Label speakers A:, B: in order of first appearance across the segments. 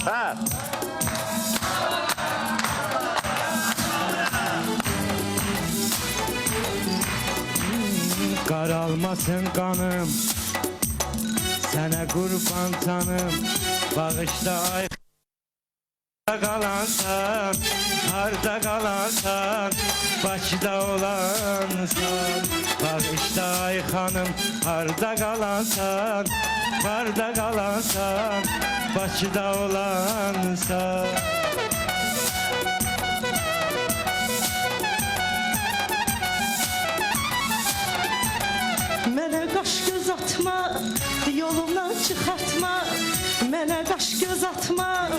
A: Ha.
B: Qaralmasın qanım, sənə qurban canım, bağışla ay qalansan, harda qalansan, Bakıda olansan, bağışla ay xanım, harda qalansan, harda qalansan, Bakıda olansan.
C: Mənə qaş göz atma, yolumdan çıxartma. Mənə qaş göz atma,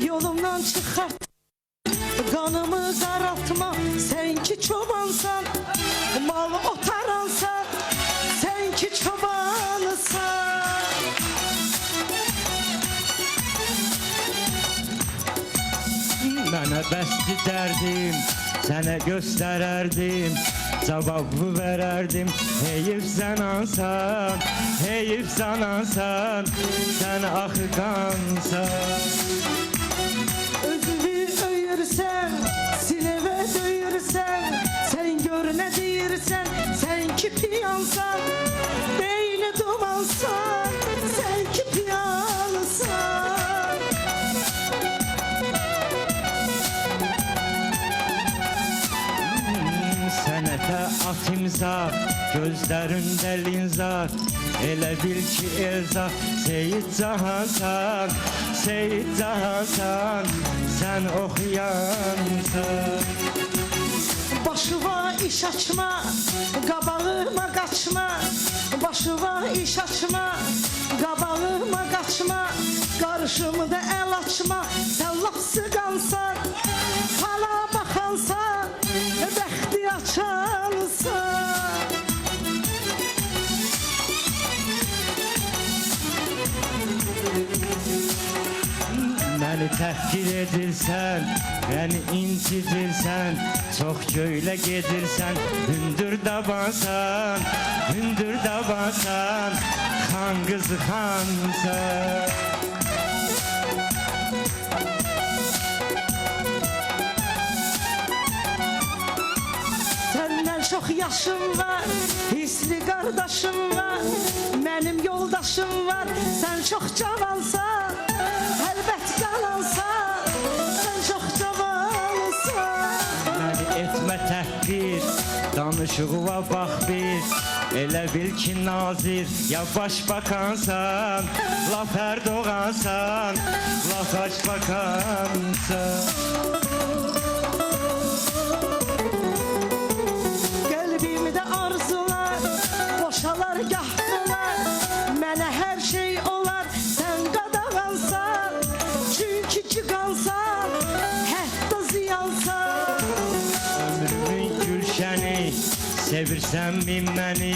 C: yolumdan çıxart. Qanımı qaraltma, sən ki çobansan, mal otaransan, sən ki çobansan.
B: Mənə bəsdi dərdim, sənə göstərərdim, cavabı verərdim. Heyif sən ansan, heyif sən ansan, sən axı qansan.
C: Özünü öyürsən, sinevə döyürsən, sən gör nə deyirsən, sən ki piyansan, beyni dumansan, sən ki piyansan.
B: Sənətə at imza, gözlərində linza, elə bil ki Elza, Seyid Cahansan, Seyid Cahansan, sən oxuyansan.
C: Başıva iş açma, qabağıma qaçma. Başıva iş açma, qabağıma qaçma. Qarşımda əl açma, sən lap sıqansan, hala baxansan, bəxti açansan.
B: Məni təhqir edirsən, məni incidirsən, çox göylə gedirsən, hündür dabansan, hündür dabansan, xan qızı xansan.
C: Səndən çox yaşım var, hisli qardaşım var, mənim yoldaşım var, sən çox cavansan, əlbət qalansan, sən çox cavansan.
B: Məni etmə təhqir, danışığıva bax bir, elə bil ki nazir, ya başbakansan, laf Erdoğansan, laf başbakansan.
C: Qəlbimdə arzular, boşalar gahdılar, mənə hər şey olar, sən qadağansan, çünki çıqansan, hətta ziyansan.
B: Ömrümün gülşəni, sevirsən min məni,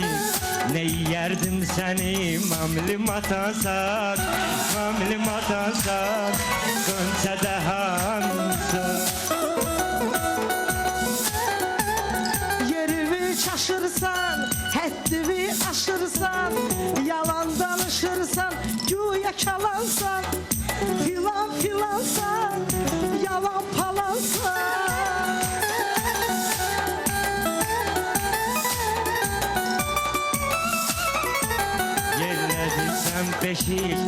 B: ne yerdim səni, mamlim atansan, mamlim atansan, Gönçədə hansan.
C: Çaşırsan, həddimi aşırsan, yalan danışırsan, güya kalansan, filan filansan, yalan palansan.
B: Yerlədirsən beşik,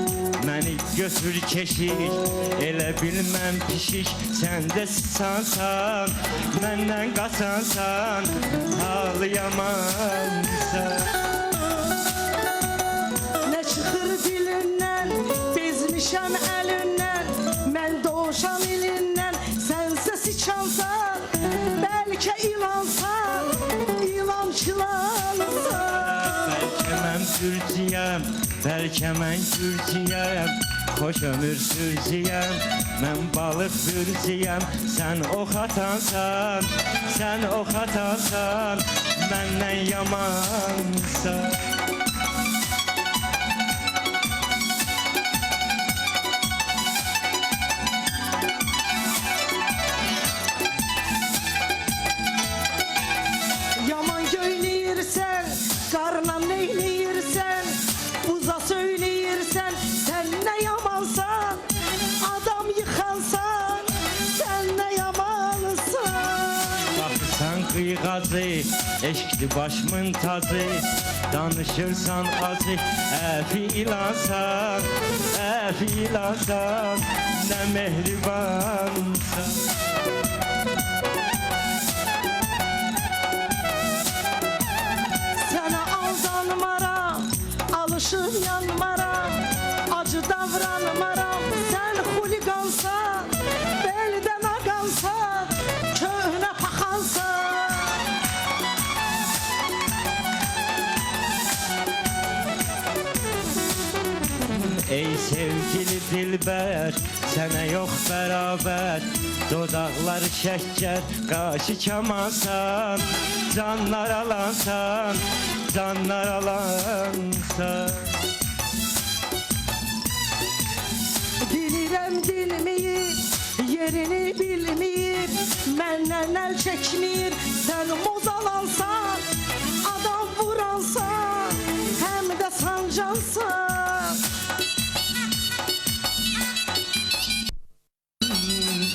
B: məni götür keşik, elə bilməm pişik, sən də sıçansan, məndən qaçansan, ağlayamansan.
C: Nə çıxır dilindən, bezmişəm əlindən, mən doğuşan ilindən, sənsə sıçansan, bəlkə ilansan, ilançılansan.
B: Bəlkə mən gürciyəm, bəlkə mən gürciyəm, xoş ömür sürciyəm, mən balıq bürciyəm, sən ox atansan, sən ox atansan, məndən yamansan.
C: Yaman göynəyirsən, qarla neynəyirsən, buza söyləyirsən, sən nə yamansan.
B: sazı, eşkli başımın tazı. Danışırsan azı, fiilansan, fiilansan, ne mehribansan.
C: Sana aldanmaram, alışıb yanmaram, acı davranmaram. Sen xuligansan, beldən ağansan, köhnə paxansan.
B: Ey sevgili dilber, sana yok beraber. Dodakları şeker, kaşı çamasan. Canlar alansan, canlar alansan.
C: Bilirəm dilməyib, yerini bilməyib, məndən əl çəkmir. Sən mozalansan, adam vuransan, həm də sancansan.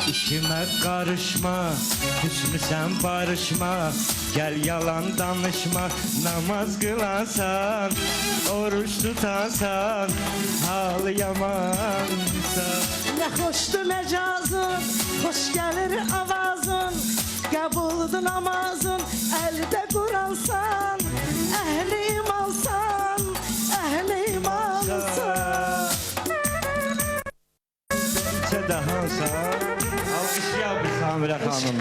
B: İşime karışma, küsmüsen barışma. Gel yalan danışma, namaz kılansan, oruç tutansan, ağlayamansan.
C: Nə xoşdur məcazın, xoş gəlir avazın, qəbuldur namazın, əldə quransan, əhli imansan, əhli imansan.
B: Çə dahansan, alqış yap Samirə xanım.